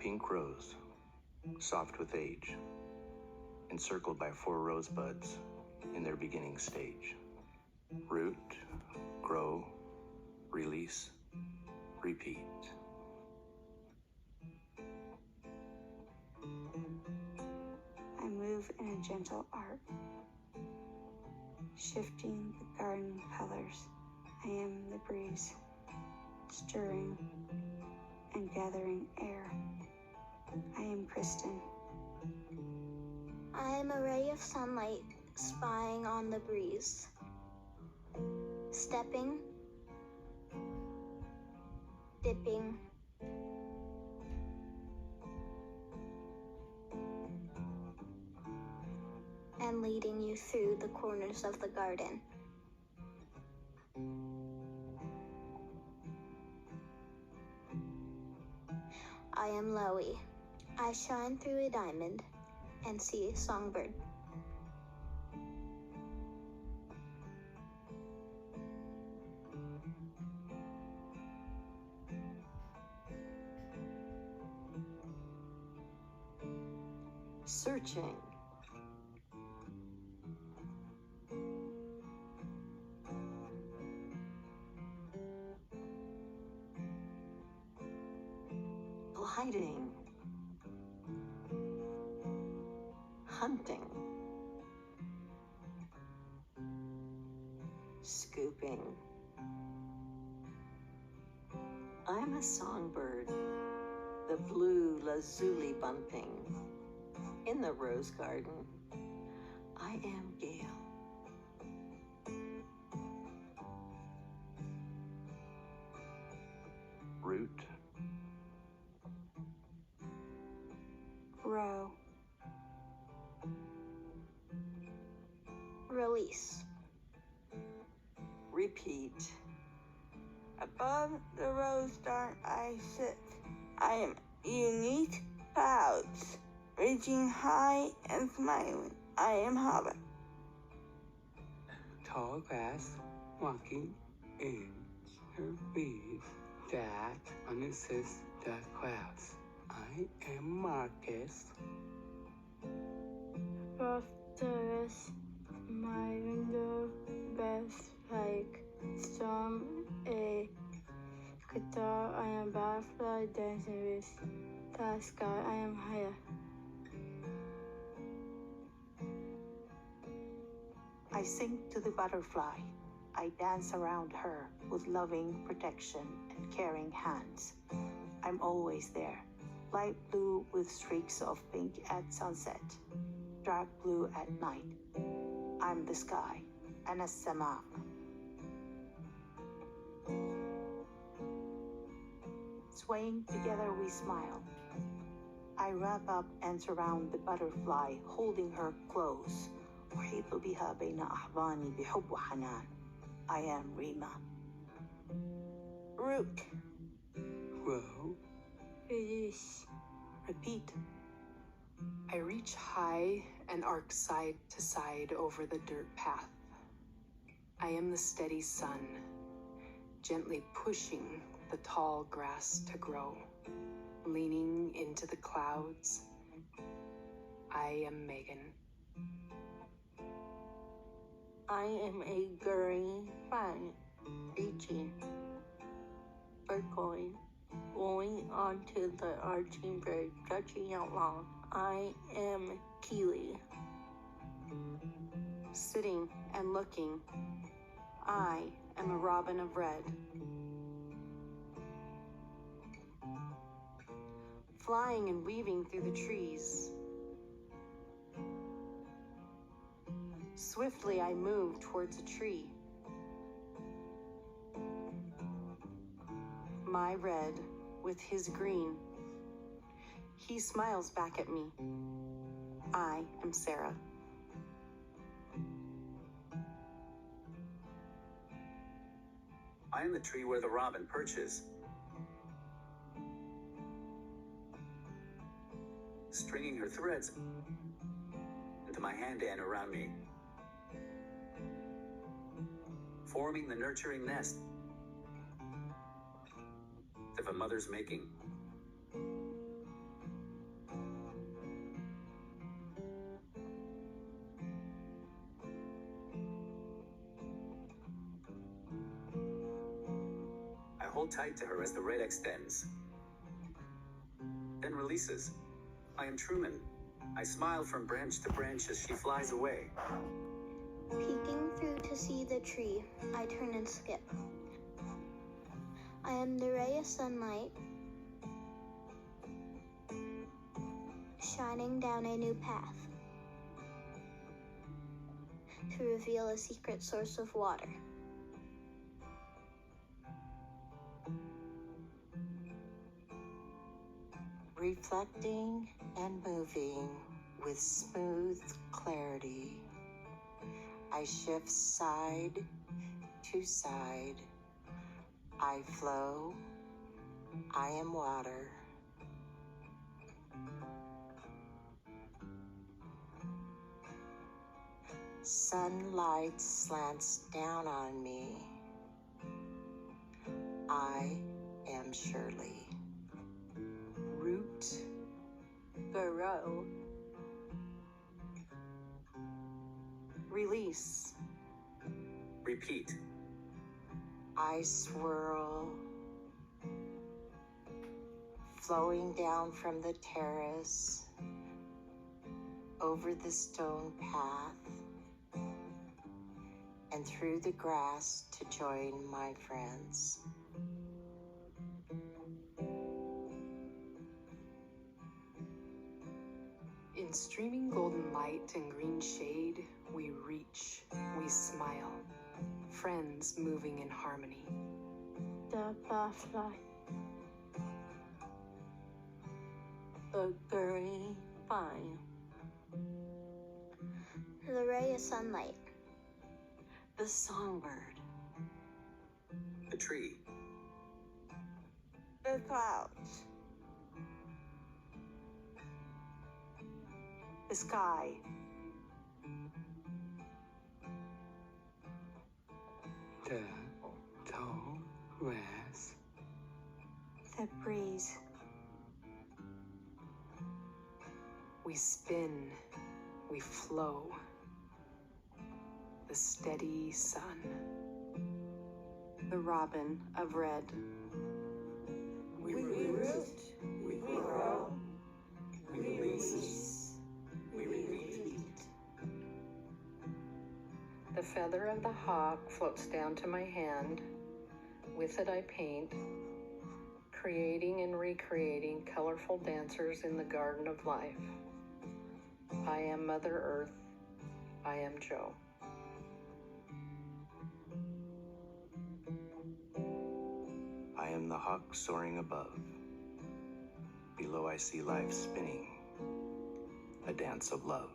pink rose, soft with age, encircled by 4 rosebuds in their beginning stage. Root, grow, release, repeat. I move in a gentle arc, shifting the garden colors. I am the breeze, stirring and gathering air. I am Kristen. I am a ray of sunlight spying on the breeze, stepping, dipping, and leading you through the corners of the garden. I am Loey. I shine through a diamond and see a songbird. Searching. Gliding. Hunting. Scooping. I'm a songbird, the blue lazuli bumping. In the rose garden, I am Gale. Root, Grow, Release. Repeat. above the rose garden I sit. I am unique clouds, reaching high and smiling. I am Hobbit. Tall grass walking in her breeze that unassists the clouds. I am Marcus. Prosperous, my window best like storm a guitar. I am butterfly dancing with the sky. I am higher. I sing to the butterfly. I dance around her with loving protection and caring hands. I'm always there. Light blue with streaks of pink at sunset. Dark blue at night. I'm the sky. أنا السماء. Swaying together we smile. I wrap up and surround the butterfly, holding her close. أحيط بها بين أحضاني بحب وحنان. I am Rima. Root. Grow, Release. Repeat. I reach high and arc side to side over the dirt path. I am the steady sun, gently pushing the tall grass to grow, leaning into the clouds. I am Megan. I am a green fan, reaching, circling, going onto the arching bird, stretching out long. I am Keely. Sitting and looking, I am a robin of red. Flying and weaving through the trees. Swiftly I move towards a tree. My red with his green. He smiles back at me. I am Sarah. I am the tree where the robin perches, stringing her threads into my hand and around me, forming the nurturing nest of a mother's making. hold tight to her as the red extends, then releases. I am Truman. I smile from branch to branch as she flies away. Peeking through to see the tree, I turn and skip. I am the ray of sunlight shining down a new path to reveal a secret source of water. Reflecting and moving with smooth clarity, I shift side to side. I flow. I am water. Sunlight slants down on me. I am Shirley. Root, Grow. Release. Repeat. I swirl, flowing down from the terrace, over the stone path, and through the grass to join my friends. in streaming golden light and green shade, we reach, we smile. Friends moving in harmony. The butterfly. The grapevine. The ray of sunlight. The songbird. The tree. The clouds. The sky. The tall grass. The breeze. We spin, we flow. The steady sun. The robin of red. We root. We grow. We release. We repeat. The feather of the hawk floats down to my hand. With it I paint, creating and recreating colorful dancers in the garden of life. I am Mother Earth. I am Joe. I am the hawk soaring above. Below I see life spinning, a dance of love.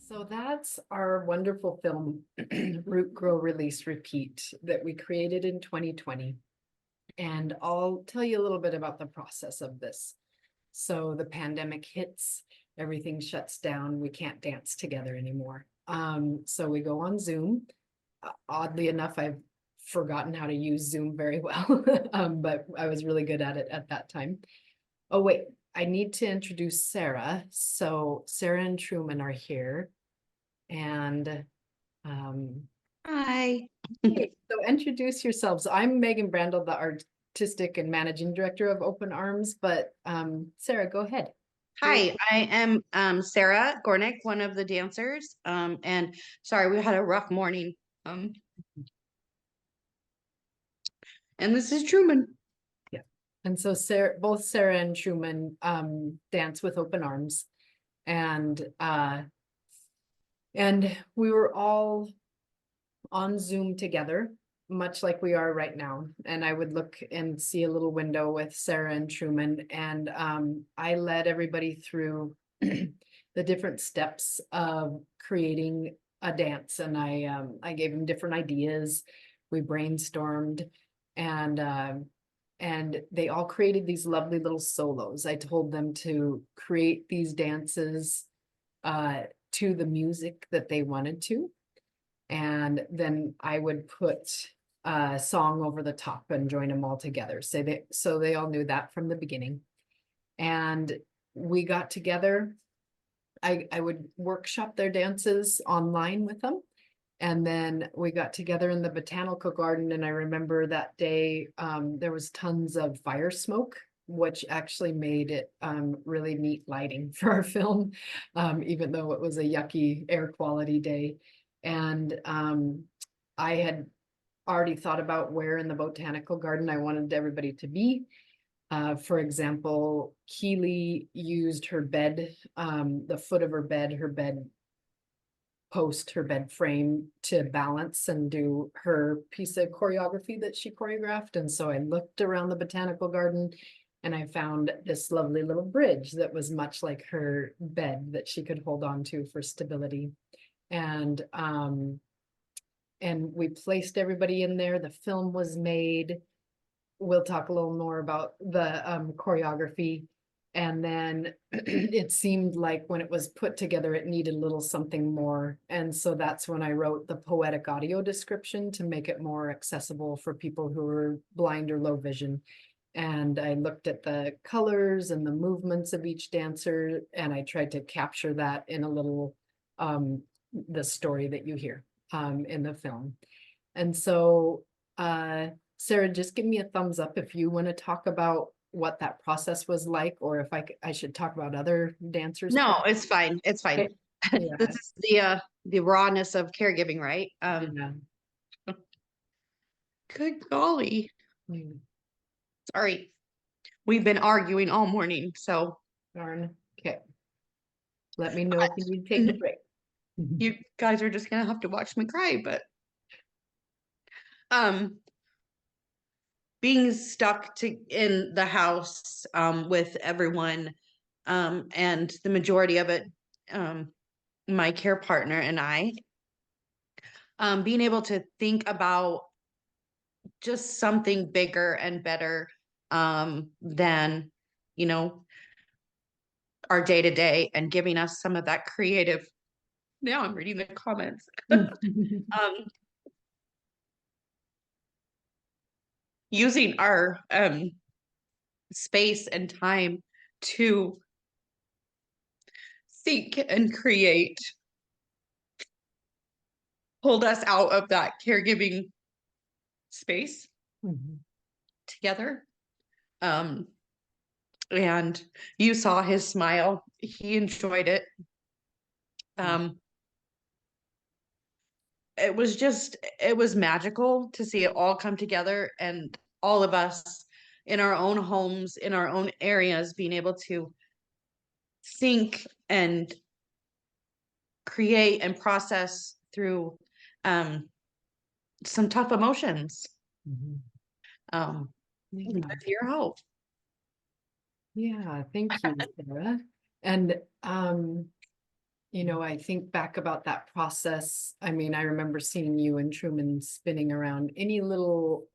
So that's our wonderful film, Root, Grow, Release, Repeat, that we created in 2020. And I'll tell you a little bit about the process of this. So the pandemic hits, everything shuts down, we can't dance together anymore. So we go on Zoom. Oddly enough, I've forgotten how to use Zoom very well, but I was really good at it at that time. Oh, wait, I need to introduce Sarah. So Sarah and Truman are here. And Hi. so introduce yourselves. I'm Megan Brandel, the artistic and managing director of Open Arms, but Sarah, go ahead. Hi, I am Sarah Gornick, one of the dancers. And sorry, we had a rough morning. And this is Truman. Yeah. And so both Sarah and Truman dance with Open Arms. And we were all on Zoom together, much like we are right now. And I would look and see a little window with Sarah and Truman. And I led everybody through the different steps of creating a dance. And I gave them different ideas. We brainstormed and they all created these lovely little solos. I told them to create these dances to the music that they wanted to. And then I would put a song over the top and join them all together. So they all knew that from the beginning. And we got together. I would workshop their dances online with them. And then we got together in the botanical garden. And I remember that day, there was tons of fire smoke, which actually made it really neat lighting for our film, even though it was a yucky air quality day. And I had already thought about where in the botanical garden I wanted everybody to be. For example, Keely used her bed, the foot of her bed post, her bed frame to balance and do her piece of choreography that she choreographed. And so I looked around the botanical garden and I found this lovely little bridge that was much like her bed that she could hold on to for stability. And we placed everybody in there. The film was made. We'll talk a little more about the choreography. And then it seemed like when it was put together, it needed a little something more. And so that's when I wrote the poetic audio description to make it more accessible for people who are blind or low vision. And I looked at the colors and the movements of each dancer, and I tried to capture that in a little, the story that you hear in the film. And so, Sarah, just give me a thumbs up if you want to talk about what that process was like, or if I should talk about other dancers. No, it's fine. It's fine. Okay. Yeah. This is the rawness of caregiving, right? Yeah. Good golly. Mm. Sorry. We've been arguing all morning, so Darn. Okay. Let me know if you need to take a break. you guys are just gonna have to watch me cry, but being stuck in the house with everyone, and the majority of it, my care partner and I, being able to think about just something bigger and better than, you know, our day to day, and giving us some of that creative. Now I'm reading the comments. Using our space and time to think and create pulled us out of that caregiving space together. And you saw his smile. He enjoyed it. It was magical to see it all come together, and all of us in our own homes, in our own areas, being able to think and create and process through some tough emotions with your help. Yeah, thank you, Sarah. And you know, I think back about that process. I mean, I remember seeing you and Truman spinning around any little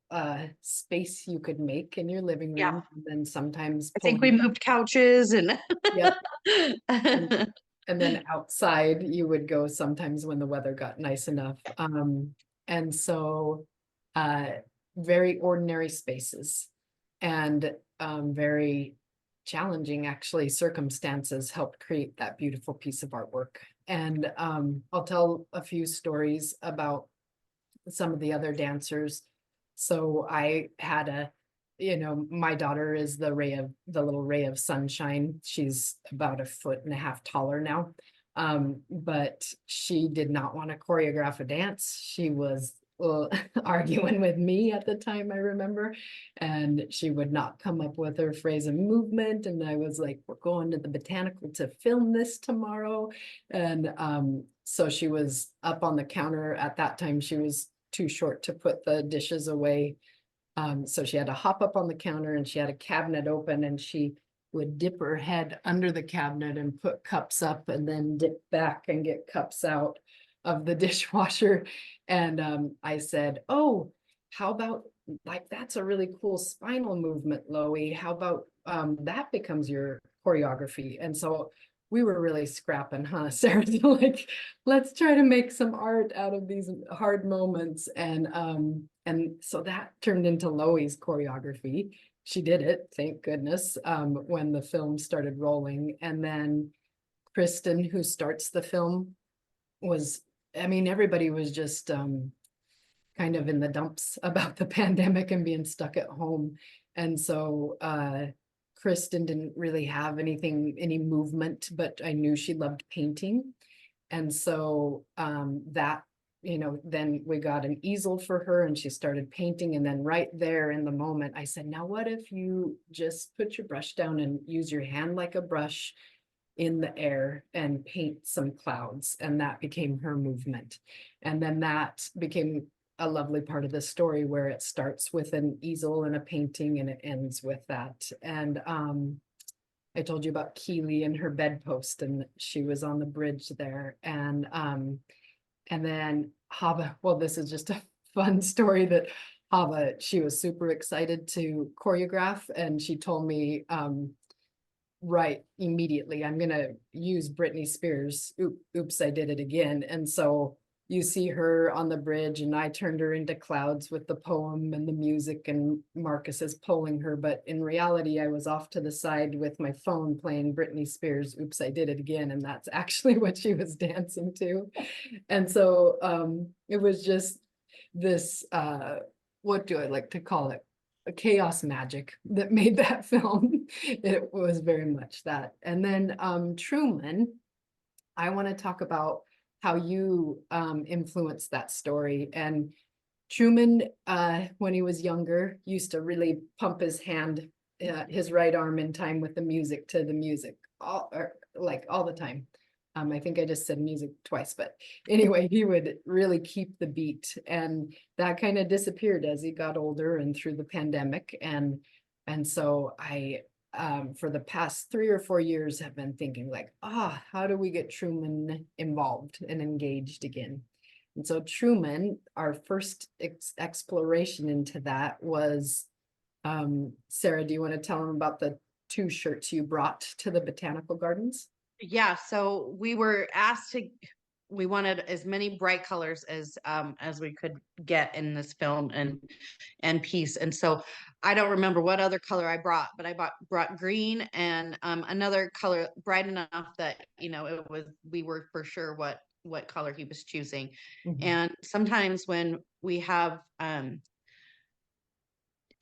space you could make in your living room. Yeah. And then sometimes I think we moved couches and yep. And then outside you would go sometimes when the weather got nice enough. And so very ordinary spaces and very challenging actually circumstances helped create that beautiful piece of artwork. And I'll tell a few stories about some of the other dancers. So I had my daughter is the little ray of sunshine. She's about 1.5 feet taller now. But she did not want to choreograph a dance. She was arguing with me at the time, I remember, and she would not come up with her phrase of movement. And I was like, we're going to the botanical to film this tomorrow. And so she was up on the counter. At that time, she was too short to put the dishes away. So she had to hop up on the counter, and she had a cabinet open, and she would dip her head under the cabinet and put cups up and then dip back and get cups out of the dishwasher. And I said, oh, how about like, that's a really cool spinal movement, Loie. How about that becomes your choreography? And so we were really scrapping, huh, Sarah? So, like, let's try to make some art out of these hard moments. And so that turned into Loie's choreography. She did it, thank goodness, when the film started rolling. And then Kristen, who starts the film, was, I mean, everybody was just kind of in the dumps about the pandemic and being stuck at home. And so Kristen didn't really have any movement, but I knew she loved painting. And so that, you know, then we got an easel for her and she started painting. And then right there in the moment, I said, now what if you just put your brush down and use your hand like a brush in the air and paint some clouds? And that became her movement. And then that became a lovely part of the story where it starts with an easel and a painting and it ends with that. And I told you about Keely and her bedpost, and she was on the bridge there. And then Hava, well, this is just a fun story that Hava, she was super excited to choreograph, and she told me right immediately, I'm gonna use Britney Spears, oops, I did it again. And so you see her on the bridge, and I turned her into clouds with the poem and the music, and Marcus is pulling her. But in reality, I was off to the side with my phone playing Britney Spears, Oops, I Did It Again. And that's actually what she was dancing to. And so it was just this, what do I like to call it? A chaos magic that made that film. It was very much that. And then Truman, I want to talk about how you influenced that story. And Truman, when he was younger, used to really pump his hand, his right arm in time with the music to the music, all the time. I think I just said music twice, but anyway, he would really keep the beat, and that kind of disappeared as he got older and through the pandemic. And so I for the past 3 or 4 years have been thinking like, how do we get Truman involved and engaged again? And so Truman, our first exploration into that was, Sarah, do you want to tell them about the 2 shirts you brought to the botanical gardens? Yeah, so we were asked to, we wanted as many bright colors as we could get in this film and piece. And so I don't remember what other color I brought, but I brought green and another color bright enough that, you know, it was, we were for sure what color he was choosing. Mhm. And sometimes when we have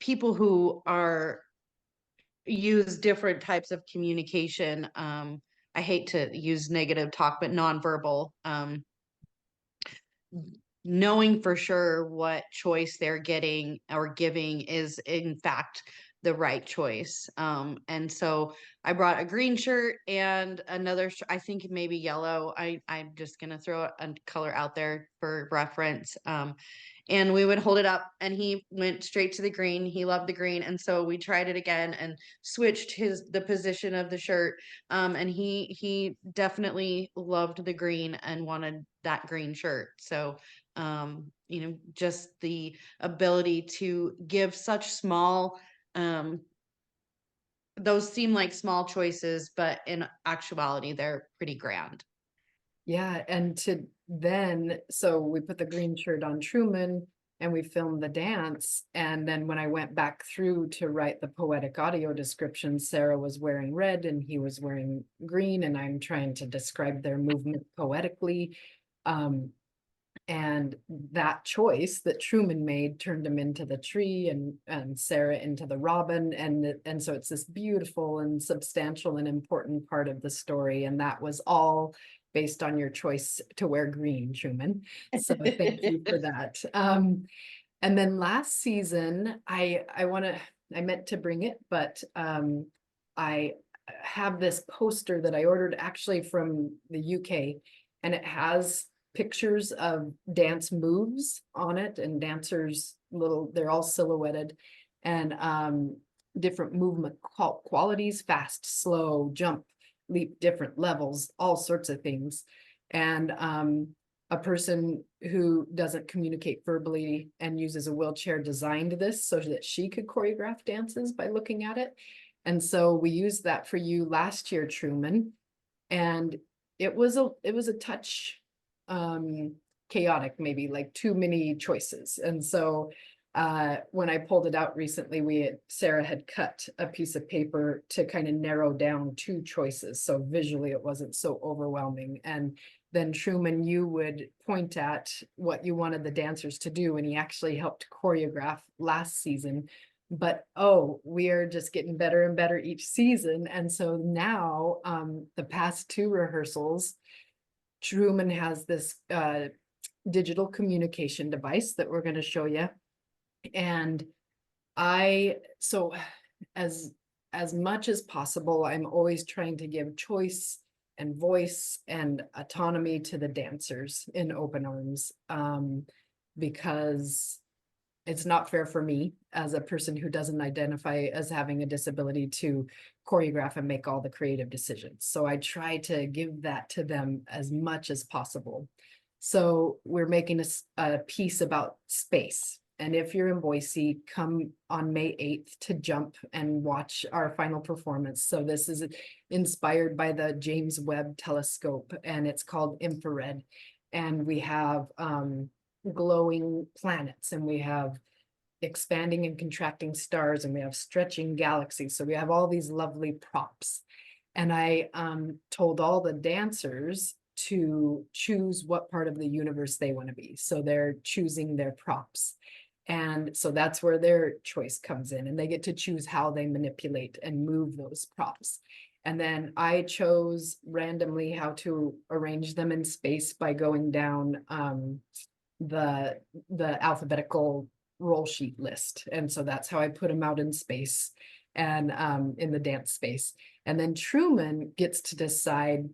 people who are use different types of communication, I hate to use negative talk, but nonverbal, knowing for sure what choice they're getting or giving is in fact the right choice. And so I brought a green shirt and another, I think maybe yellow. I'm just gonna throw a color out there for reference. And we would hold it up and he went straight to the green. He loved the green. And so we tried it again and switched the position of the shirt. And he definitely loved the green and wanted that green shirt. So, you know, just the ability to give such small, those seem like small choices, but in actuality, they're pretty grand. Yeah, and so we put the green shirt on Truman and we filmed the dance. And then when I went back through to write the poetic audio description, Sarah was wearing red and he was wearing green, and I'm trying to describe their movement poetically. And that choice that Truman made turned him into the tree and Sarah into the robin. And so it's this beautiful and substantial and important part of the story. And that was all based on your choice to wear green, Truman. So thank you for that. And then last season, I meant to bring it, but I have this poster that I ordered actually from the UK, and it has pictures of dance moves on it and dancers they're all silhouetted, and different movement qualities, fast, slow, jump, leap, different levels, all sorts of things. And a person who doesn't communicate verbally and uses a wheelchair designed this so that she could choreograph dances by looking at it. And so we used that for you last year, Truman. And it was a touch chaotic, maybe like too many choices. And so when I pulled it out recently, Sarah had cut a piece of paper to kind of narrow down 2 choices. So visually it wasn't so overwhelming. And then Truman, you would point at what you wanted the dancers to do. And he actually helped choreograph last season. But we are just getting better and better each season. And so now the past 2 rehearsals, Truman has this digital communication device that we're going to show you. And so as much as possible, I'm always trying to give choice and voice and autonomy to the dancers in Open Arms, because it's not fair for me as a person who doesn't identify as having a disability to choreograph and make all the creative decisions. So I try to give that to them as much as possible. So we're making a piece about space. And if you're in Boise, come on May 8th to jump and watch our final performance. So this is inspired by the James Webb Telescope, and it's called Infrared. And we have glowing planets, and we have expanding and contracting stars, and we have stretching galaxies. So we have all these lovely props. And I told all the dancers to choose what part of the universe they want to be. So they're choosing their props. And so that's where their choice comes in, and they get to choose how they manipulate and move those props. And then I chose randomly how to arrange them in space by going down the alphabetical roll sheet list. And so that's how I put them out in space and in the dance space. And then Truman gets to decide,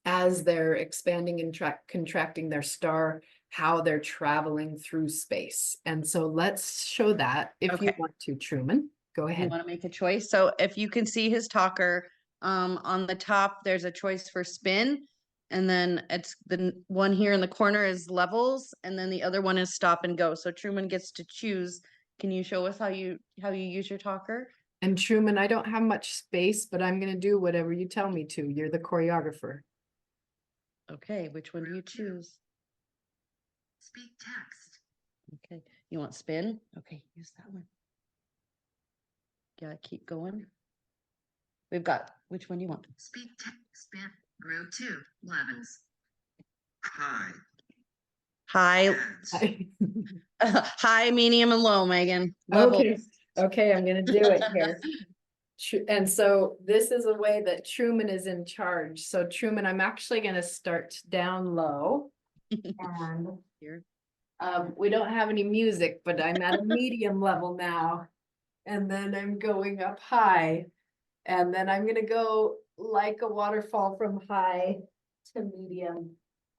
as they're expanding and contracting their star, how they're traveling through space. And so let's show that if you want to, Truman. Go ahead. You want to make a choice? So if you can see his talker, on the top, there's a choice for spin. And then it's the one here in the corner is levels. And then the other one is stop and go. So Truman gets to choose. Can you show us how you use your talker? And Truman, I don't have much space, but I'm going to do whatever you tell me to. You're the choreographer. Okay, which one do you choose? Speak text. Okay, you want spin? Okay, use that one. Gotta keep going. We've got, which one do you want? Speak text. Spin. Row 2. Levels. High. High. High, medium, and low, Megan. Levels. Okay, I'm gonna do it here. And so this is a way that Truman is in charge. So Truman, I'm actually gonna start down low. And here. We don't have any music, but I'm at a medium level now. And then I'm going up high. And then I'm gonna go like a waterfall from high to medium.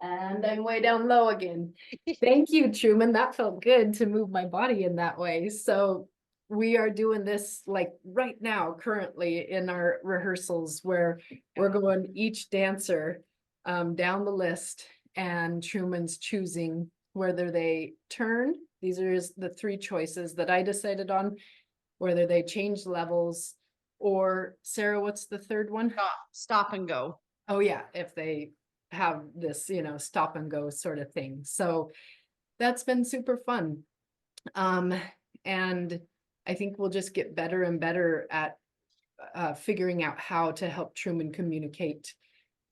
And I'm way down low again. Thank you, Truman. That felt good to move my body in that way. So we are doing this like right now, currently in our rehearsals, where we're going each dancer down the list, and Truman's choosing whether they turn. These are the 3 choices that I decided on, whether they change levels, or Sarah, what's the third one? Stop and go. Oh yeah, if they have this, stop and go sort of thing. So that's been super fun. And I think we'll just get better and better at figuring out how to help Truman communicate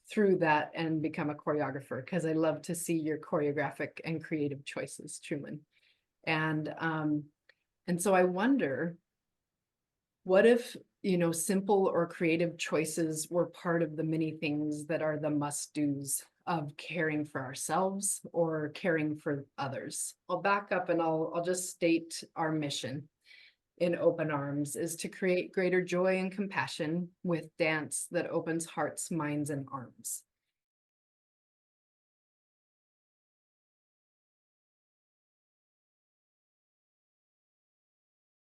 through that and become a choreographer, because I love to see your choreographic and creative choices, Truman. And so I wonder, what if, simple or creative choices were part of the many things that are the must-dos of caring for ourselves or caring for others? I'll back up and I'll just state our mission in Open Arms is to create greater joy and compassion with dance that opens hearts, minds, and arms.